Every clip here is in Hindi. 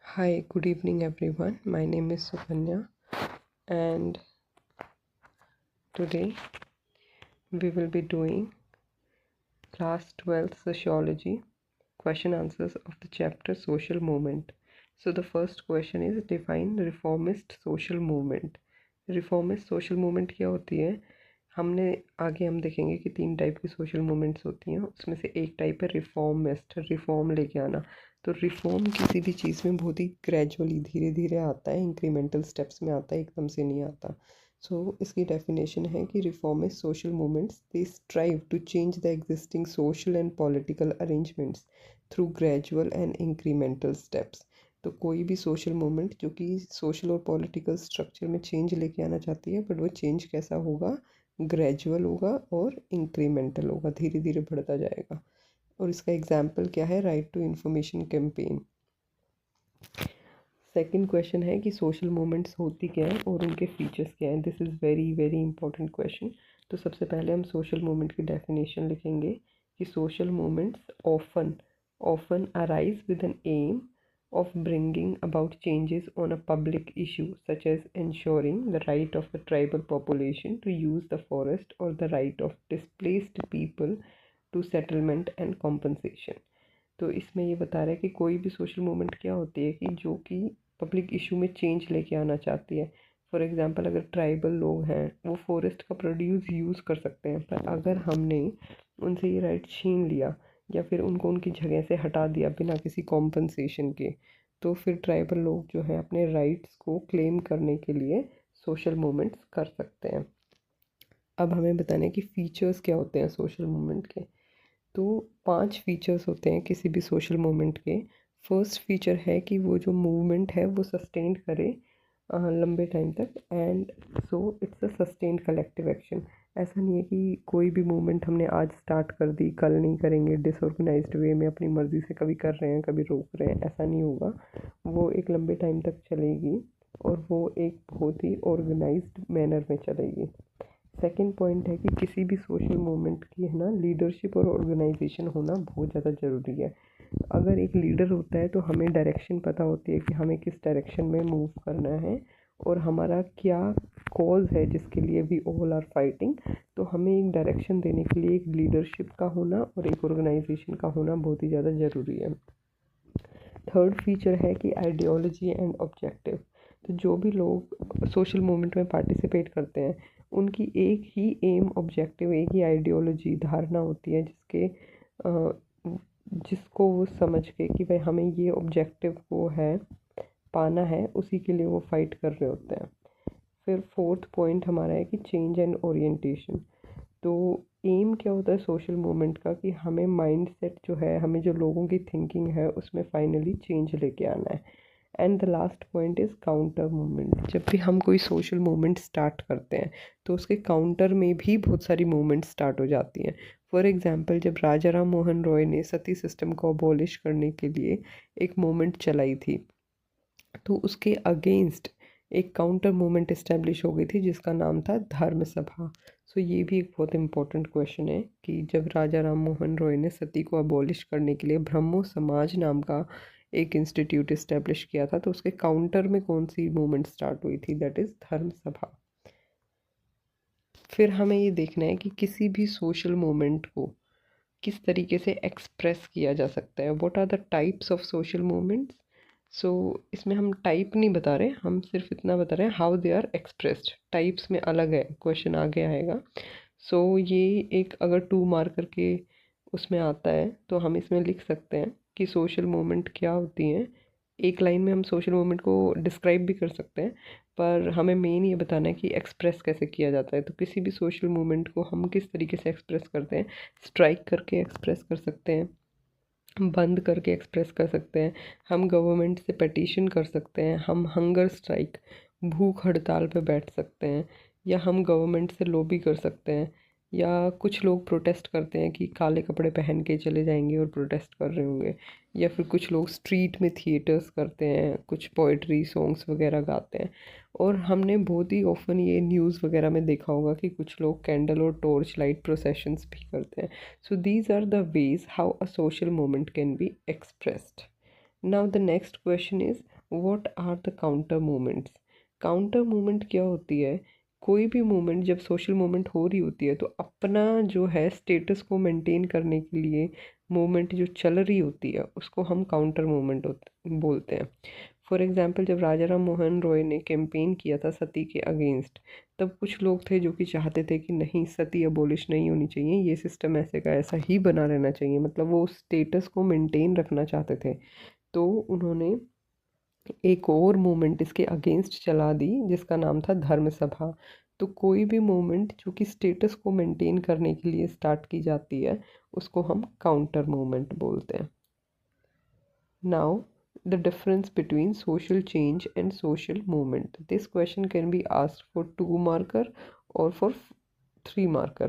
Hi, good evening everyone. My name is Sukanya and today we will be doing class 12th sociology question answers of the chapter social movement. So the first question is define reformist social movement. Reformist social movement क्या होती है? आगे हम देखेंगे कि 3 टाइप की सोशल मूवमेंट्स होती हैं। उसमें से एक टाइप है रिफॉर्मिस्ट, रिफॉर्म लेके आना। तो रिफॉर्म किसी भी चीज़ में बहुत ही ग्रेजुअली धीरे धीरे आता है, इंक्रीमेंटल स्टेप्स में आता है, एकदम से नहीं आता। इसकी डेफिनेशन है कि reformist social movements they strive to change the existing social and political arrangements through gradual and incremental steps. तो कोई भी सोशल मूवमेंट जो कि सोशल और पॉलिटिकल स्ट्रक्चर में चेंज लेके आना चाहती है, बट वो चेंज कैसा होगा? ग्रेजुअल होगा और इंक्रीमेंटल होगा, धीरे धीरे बढ़ता जाएगा। और इसका एग्जाम्पल क्या है? Right to information campaign. Second question है कि सोशल मूवमेंट्स होती क्या है और उनके फीचर्स क्या हैं। This is very very important question. तो सबसे पहले हम सोशल मूवमेंट की डेफिनेशन लिखेंगे कि social movements often arise with an aim of bringing about changes on a public issue such as ensuring the right of a tribal population to use the forest or the right of displaced people to settlement and compensation। तो इसमें ये बता रहा है कि कोई भी सोशल मूवमेंट क्या होती है कि जो कि पब्लिक इशू में चेंज लेके आना चाहती है। फॉर एग्जांपल अगर ट्राइबल लोग हैं वो फॉरेस्ट का प्रोड्यूस यूज़ कर सकते हैं, पर अगर हमने उनसे ये राइट छीन लिया या फिर उनको उनकी जगह से हटा दिया बिना किसी कॉम्पनसेशन के, तो फिर ट्राइबल लोग जो है अपने राइट्स को क्लेम करने के लिए सोशल मूवमेंट्स कर सकते हैं। अब हमें बताना है कि फ़ीचर्स क्या होते हैं सोशल मूवमेंट के। तो 5 फीचर्स होते हैं किसी भी सोशल मूवमेंट के। फर्स्ट फीचर है कि वो जो मूवमेंट है वो सस्टेन करे लंबे टाइम तक, and so it's a sustained collective action. ऐसा नहीं है कि कोई भी मूवमेंट हमने आज स्टार्ट कर दी, कल नहीं करेंगे, डिसऑर्गेनाइज्ड वे में अपनी मर्ज़ी से कभी कर रहे हैं कभी रोक रहे हैं, ऐसा नहीं होगा। वो एक लंबे टाइम तक चलेगी और वो एक बहुत ही ऑर्गेनाइज्ड मैनर में चलेगी। सेकंड पॉइंट है कि किसी भी सोशल मूवमेंट की है ना लीडरशिप और ऑर्गेनाइजेशन होना बहुत ज़्यादा ज़रूरी है। अगर एक लीडर होता है तो हमें डायरेक्शन पता होती है कि हमें किस डायरेक्शन में मूव करना है और हमारा क्या कॉज है जिसके लिए वी ऑल आर फाइटिंग। तो हमें एक डायरेक्शन देने के लिए एक लीडरशिप का होना और एक ऑर्गेनाइजेशन का होना बहुत ही ज़्यादा ज़रूरी है। थर्ड फीचर है कि आइडियोलॉजी एंड ऑब्जेक्टिव। तो जो भी लोग सोशल मूवमेंट में पार्टिसिपेट करते हैं उनकी एक ही एम, ऑब्जेक्टिव, एक ही आइडियोलॉजी, धारणा होती है जिसको वो समझ के कि भाई हमें ये ऑब्जेक्टिव वो है पाना है, उसी के लिए वो फाइट कर रहे होते हैं। फिर फोर्थ पॉइंट हमारा है कि चेंज एंड ओरिएंटेशन। तो एम क्या होता है सोशल मूवमेंट का कि हमें माइंड सेट जो है, हमें जो लोगों की थिंकिंग है उसमें फाइनली चेंज लेके आना है। And the last point is counter movement. जब भी हम कोई सोशल मूवमेंट स्टार्ट करते हैं तो उसके काउंटर में भी बहुत सारी मूवमेंट स्टार्ट हो जाती हैं। फॉर एग्जांपल जब राजा राम मोहन रॉय ने सती सिस्टम को अबॉलिश करने के लिए एक मूवमेंट चलाई थी, तो उसके अगेंस्ट एक काउंटर मूवमेंट इस्टेब्लिश हो गई थी जिसका नाम था धर्म सभा। ये भी एक बहुत इंपॉर्टेंट क्वेश्चन है कि जब राजा राम मोहन रॉय ने सती को अबॉलिश करने के लिए ब्रह्मो समाज नाम का एक इंस्टीट्यूट इस्टेब्लिश किया था, तो उसके काउंटर में कौन सी मूवमेंट स्टार्ट हुई थी? दैट इज़ धर्म सभा। फिर हमें ये देखना है कि किसी भी सोशल मूवमेंट को किस तरीके से एक्सप्रेस किया जा सकता है। What are the types of social movements. इसमें हम टाइप नहीं बता रहे, हम सिर्फ इतना बता रहे हैं how they are expressed. Types में अलग है, क्वेश्चन आगे आएगा। ये एक अगर 2 मार्कर के उसमें आता है तो हम इसमें लिख सकते हैं कि सोशल मूवमेंट क्या होती हैं। एक लाइन में हम सोशल मूवमेंट को डिस्क्राइब भी कर सकते हैं, पर हमें मेन ये बताना है कि एक्सप्रेस कैसे किया जाता है। तो किसी भी सोशल मूवमेंट को हम किस तरीके से एक्सप्रेस करते हैं? स्ट्राइक करके एक्सप्रेस कर सकते हैं, बंद करके एक्सप्रेस कर सकते हैं, हम गवर्नमेंट से पटिशन कर सकते हैं, हम हंगर स्ट्राइक, भूख हड़ताल पे बैठ सकते हैं, या हम गवर्नमेंट से लॉबी कर सकते हैं, या कुछ लोग प्रोटेस्ट करते हैं कि काले कपड़े पहन के चले जाएंगे और प्रोटेस्ट कर रहे होंगे, या फिर कुछ लोग स्ट्रीट में थिएटर्स करते हैं, कुछ पोइट्री सॉन्ग्स वगैरह गाते हैं। और हमने बहुत ही ऑफन ये न्यूज़ वगैरह में देखा होगा कि कुछ लोग कैंडल और टॉर्च लाइट प्रोसेशंस भी करते हैं। These are the ways how a social movement can be expressed. Now the next question is what are the counter movements. Counter movement क्या होती है, कोई भी मूवमेंट जब सोशल मूवमेंट हो रही होती है तो अपना जो है स्टेटस को मेंटेन करने के लिए मूवमेंट जो चल रही होती है उसको हम काउंटर मूवमेंट बोलते हैं। फॉर एग्जांपल जब राजा राम मोहन रॉय ने कैंपेन किया था सती के अगेंस्ट, तब कुछ लोग थे जो कि चाहते थे कि नहीं, सती अबॉलिश नहीं होनी चाहिए, ये सिस्टम ऐसे का ऐसा ही बना रहना चाहिए, मतलब वो स्टेटस को मेंटेन रखना चाहते थे। तो उन्होंने एक और मूवमेंट इसके अगेंस्ट चला दी जिसका नाम था धर्म सभा। तो कोई भी मूवमेंट जो कि स्टेटस को मेंटेन करने के लिए स्टार्ट की जाती है उसको हम काउंटर मूवमेंट बोलते हैं। Now the difference between social change and social movement. This question can be asked for 2 marker or for 3 marker.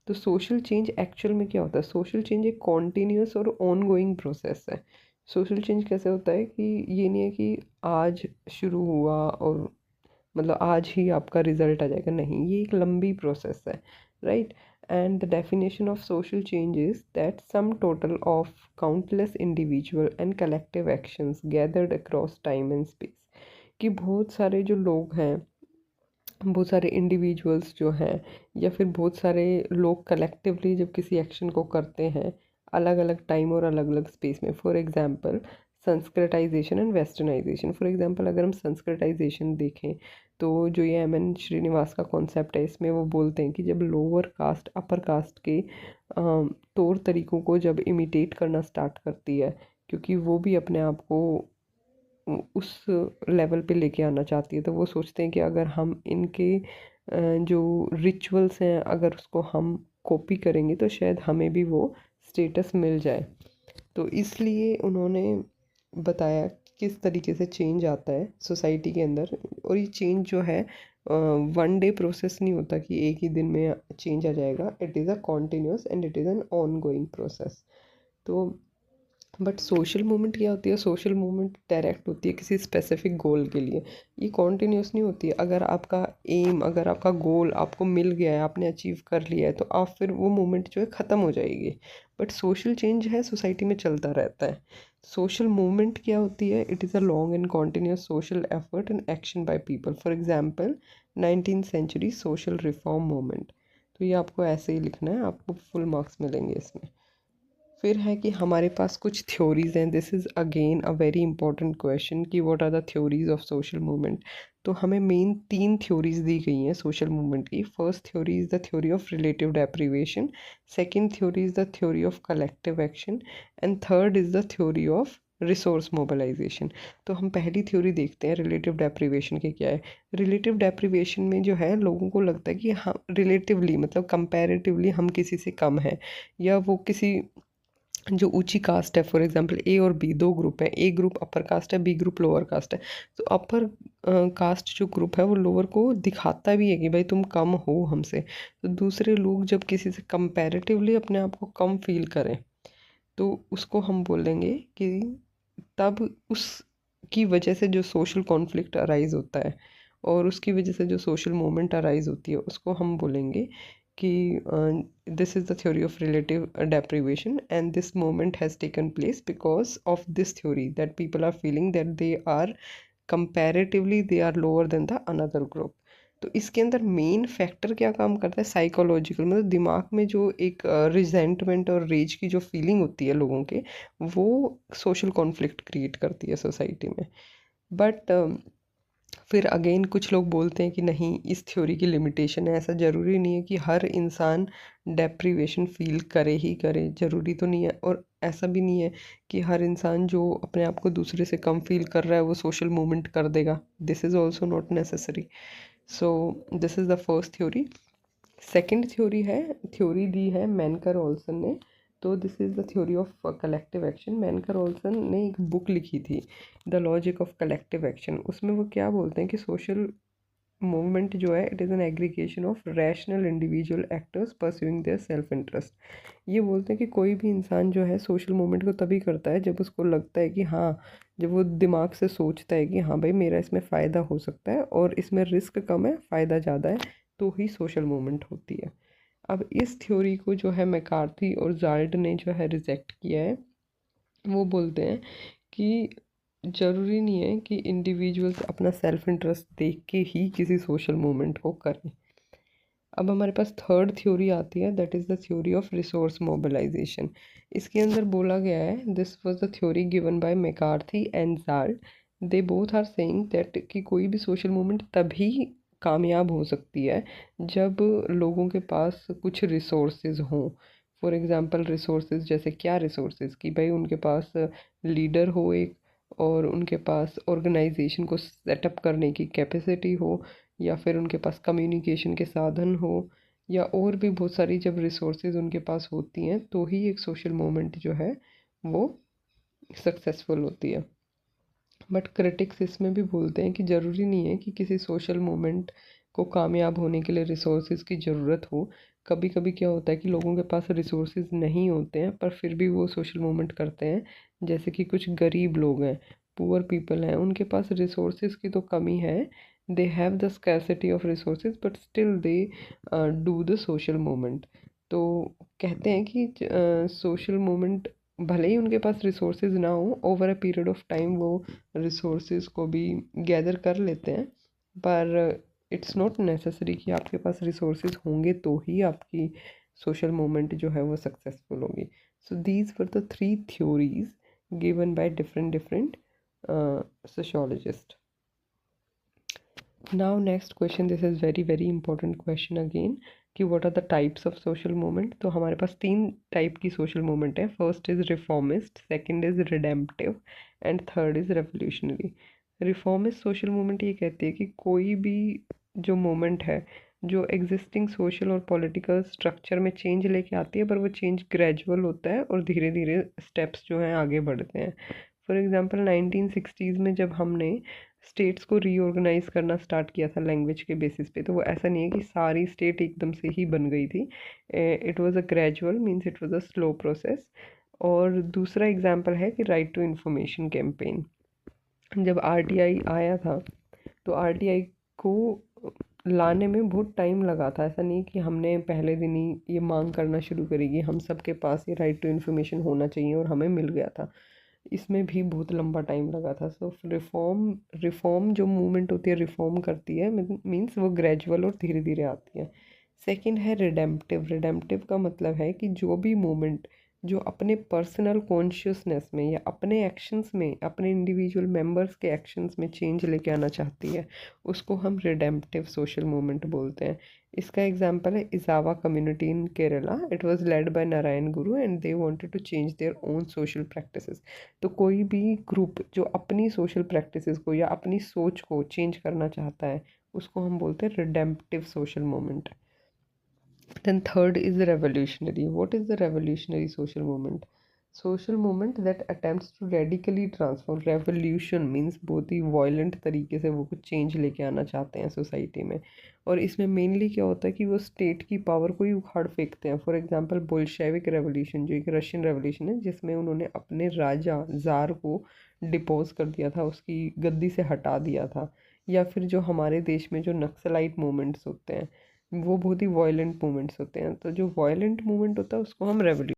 तो सोशल चेंज एक्चुअल में क्या होता है? सोशल चेंज एक कॉन्टीन्यूस और ऑन गोइंग प्रोसेस है। सोशल चेंज कैसे होता है कि ये नहीं है कि आज शुरू हुआ और मतलब आज ही आपका रिजल्ट आ जाएगा, नहीं, ये एक लंबी प्रोसेस है, right. And the definition of social change is that sum total of countless individual and collective actions gathered across time and space. कि बहुत सारे जो लोग हैं, बहुत सारे इंडिविजुअल्स जो हैं या फिर बहुत सारे लोग कलेक्टिवली जब किसी एक्शन को करते हैं अलग अलग टाइम और अलग अलग स्पेस में। For example Sanskritization and westernization. For example अगर हम संस्कृताइजेशन देखें तो जो ये एम.एन. श्रीनिवास का कॉन्सेप्ट है, इसमें वो बोलते हैं कि जब लोअर कास्ट अपर कास्ट के तौर तरीक़ों को जब इमिटेट करना स्टार्ट करती है, क्योंकि वो भी अपने आप को उस लेवल पे लेके आना चाहती है, तो वो सोचते हैं कि अगर हम इनके जो रिचुअल्स हैं अगर उसको हम कॉपी करेंगे तो शायद हमें भी वो स्टेटस मिल जाए। तो इसलिए उन्होंने बताया कि किस तरीके से चेंज आता है सोसाइटी के अंदर। और ये चेंज जो है वन डे प्रोसेस नहीं होता कि एक ही दिन में चेंज आ जाएगा। It is a continuous and it is an on going process. तो बट सोशल मूवमेंट क्या होती है? सोशल मूवमेंट डायरेक्ट होती है किसी स्पेसिफिक गोल के लिए, ये कॉन्टिन्यूस नहीं होती है। अगर आपका एम, अगर आपका गोल आपको मिल गया है, आपने अचीव कर लिया है, तो आप फिर वो मूवमेंट जो है ख़त्म हो जाएगी। बट सोशल चेंज है सोसाइटी में चलता रहता है। सोशल मूवमेंट क्या होती है? It is a long and continuous social effort and action by people. For example 19th century social reform movement. तो ये आपको ऐसे ही लिखना है, आपको फुल मार्क्स मिलेंगे इसमें। फिर है कि हमारे पास कुछ थ्योरीज़ हैं। This is again a very important question कि what are the theories of social movement. तो हमें मेन 3 थ्योरीज दी गई हैं सोशल मूवमेंट की। First theory is the theory of relative deprivation, second theory is the theory of collective action and third is the theory of resource mobilization. तो हम पहली थ्योरी देखते हैं रिलेटिव डेप्रिवेशन के क्या है। रिलेटिव डेप्रिवेशन में जो है लोगों को लगता है कि हम रिलेटिवली मतलब कंपैरेटिवली हम किसी से कम हैं, या वो किसी जो ऊंची कास्ट है, फॉर एग्जांपल ए और बी 2 ग्रुप है, ए ग्रुप अपर कास्ट है, बी ग्रुप लोअर कास्ट है। तो अपर कास्ट जो ग्रुप है वो लोअर को दिखाता भी है कि भाई तुम कम हो हमसे। तो दूसरे लोग जब किसी से कंपैरेटिवली अपने आप को कम फील करें तो उसको हम बोलेंगे कि तब उसकी वजह से जो सोशल कॉन्फ्लिक्ट अराइज होता है और उसकी वजह से जो सोशल मूवमेंट अराइज होती है उसको हम बोलेंगे कि this is the theory of relative deprivation and this movement has taken place because of this theory that people are feeling that they are comparatively they are lower than the another group. तो इसके अंदर मेन फैक्टर क्या काम करता है? साइकोलॉजिकल, मतलब दिमाग में जो एक रिजेंटमेंट और रेज की जो फीलिंग होती है लोगों के, वो सोशल कॉन्फ्लिक्ट क्रिएट करती है सोसाइटी में। बट फिर अगेन कुछ लोग बोलते हैं कि नहीं, इस थ्योरी की लिमिटेशन है, ऐसा ज़रूरी नहीं है कि हर इंसान डेप्रिवेशन फील करे ही करे, ज़रूरी तो नहीं है। और ऐसा भी नहीं है कि हर इंसान जो अपने आप को दूसरे से कम फील कर रहा है वो सोशल मूवमेंट कर देगा। This is also not necessary. So this is the first theory. Second theory है, थ्योरी दी है मेनकर ओल्सन ने। तो this is the theory of collective action. Mancur Olson ने एक बुक लिखी थी the logic of collective action. उसमें वो क्या बोलते हैं कि सोशल मूवमेंट जो है it is an aggregation of rational individual actors pursuing their self interest. ये बोलते हैं कि कोई भी इंसान जो है सोशल मूवमेंट को तभी करता है जब उसको लगता है कि हाँ, जब वो दिमाग से सोचता है कि हाँ भाई मेरा इसमें फ़ायदा हो सकता है और इसमें रिस्क कम है, फ़ायदा ज़्यादा है, तो ही सोशल मूवमेंट होती है। अब इस थ्योरी को जो है मैकार्थी और जाल्ट ने जो है रिजेक्ट किया है। वो बोलते हैं कि ज़रूरी नहीं है कि इंडिविजुअल्स अपना सेल्फ इंटरेस्ट देख के ही किसी सोशल मूवमेंट को करें। अब हमारे पास थर्ड थ्योरी आती है, that is the theory of resource mobilization. इसके अंदर बोला गया है, this was the theory given by McCarthy and Zald. They both are saying that कि कोई भी सोशल मूवमेंट तभी कामयाब हो सकती है जब लोगों के पास कुछ रिसोर्सेज हों। फॉर एग्जांपल रिसोर्सेज जैसे क्या रिसोर्सेज, कि भाई उनके पास लीडर हो एक, और उनके पास ऑर्गेनाइजेशन को सेटअप करने की कैपेसिटी हो, या फिर उनके पास कम्युनिकेशन के साधन हो, या और भी बहुत सारी जब रिसोर्सेज उनके पास होती हैं तो ही एक सोशल मूवमेंट जो है वो सक्सेसफुल होती है। बट क्रिटिक्स इसमें भी बोलते हैं कि ज़रूरी नहीं है कि किसी सोशल मूवमेंट को कामयाब होने के लिए रिसोर्सेज की ज़रूरत हो। कभी कभी क्या होता है कि लोगों के पास रिसोर्सेज नहीं होते हैं पर फिर भी वो सोशल मूवमेंट करते हैं। जैसे कि कुछ गरीब लोग हैं, पुअर पीपल हैं, उनके पास रिसोर्सेज की तो कमी है, they have the scarcity of resources but still they do the social movement. तो कहते हैं कि सोशल मूवमेंट भले ही उनके पास रिसोर्सेज ना हो, over a period of time वो रिसोर्सेज को भी गैदर कर लेते हैं, पर इट्स नॉट नेसेसरी कि आपके पास रिसोर्सेज होंगे तो ही आपकी सोशल मूवमेंट जो है वो सक्सेसफुल होगी। So these were the three theories given by different different sociologist. Now next question, this is very very important question again, कि what are the types of social movement. तो हमारे पास तीन टाइप की सोशल मूवमेंट है। First is reformist, second is redemptive and third is revolutionary. Reformist social movement ये कहती है कि कोई भी जो मूवमेंट है जो एग्जिस्टिंग सोशल और पॉलिटिकल स्ट्रक्चर में चेंज लेके आती है, पर वो चेंज ग्रेजुअल होता है और धीरे धीरे स्टेप्स जो हैं आगे बढ़ते हैं। फॉर एग्ज़ाम्पल 1960s में जब हमने स्टेट्स को रीऑर्गेनाइज करना स्टार्ट किया था लैंग्वेज के बेसिस पे, तो वो ऐसा नहीं है कि सारी स्टेट एकदम से ही बन गई थी। It was a gradual, means it was a slow process. और दूसरा एग्जांपल है कि राइट टू इंफॉर्मेशन कैंपेन। जब आरटीआई आया था तो आरटीआई को लाने में बहुत टाइम लगा था। ऐसा नहीं कि हमने पहले दिन ही ये मांग करना शुरू करेगी हम सबके पास ये राइट टू इन्फॉर्मेशन होना चाहिए और हमें मिल गया था। इसमें भी बहुत लंबा टाइम लगा था। सो रिफॉर्म रिफॉर्म जो मूवमेंट होती है रिफॉर्म करती है, मीन्स वो ग्रेजुअल और धीरे धीरे आती है। सेकंड है रिडेम्पटिव। रिडेम्पटिव का मतलब है कि जो भी मूवमेंट जो अपने पर्सनल कॉन्शियसनेस में या अपने एक्शंस में, अपने इंडिविजुअल मेंबर्स के एक्शंस में चेंज लेके आना चाहती है, उसको हम रिडेम्पटिव सोशल मूवमेंट बोलते हैं। इसका एग्जांपल है Ezhava community in Kerala. It was led by Narayana Guru and they wanted to change their own social practices. तो कोई भी ग्रुप जो अपनी सोशल प्रैक्टिसेस को या अपनी सोच को चेंज करना चाहता है, उसको हम बोलते हैं redemptive social movement. Then third is the revolutionary. What is the revolutionary social movement? Social movement that attempts to radically transform. Revolution means बहुत ही violent तरीके से वो कुछ चेंज लेके आना चाहते हैं सोसाइटी में। और इसमें मेनली क्या होता है कि वो स्टेट की पावर को ही उखाड़ फेंकते हैं। फॉर एग्जांपल बोल्शेविक रेवोल्यूशन, जो एक रशियन रेवोल्यूशन है जिसमें उन्होंने अपने राजा ज़ार को डिपोज कर दिया था, उसकी गद्दी से हटा दिया था। या फिर जो हमारे देश में जो नक्सलाइट मूवमेंट्स होते हैं, वो बहुत ही वॉयलेंट मूवमेंट्स होते हैं। तो जो वॉयलेंट मूवमेंट होता है उसको हम रेवोल्यूशन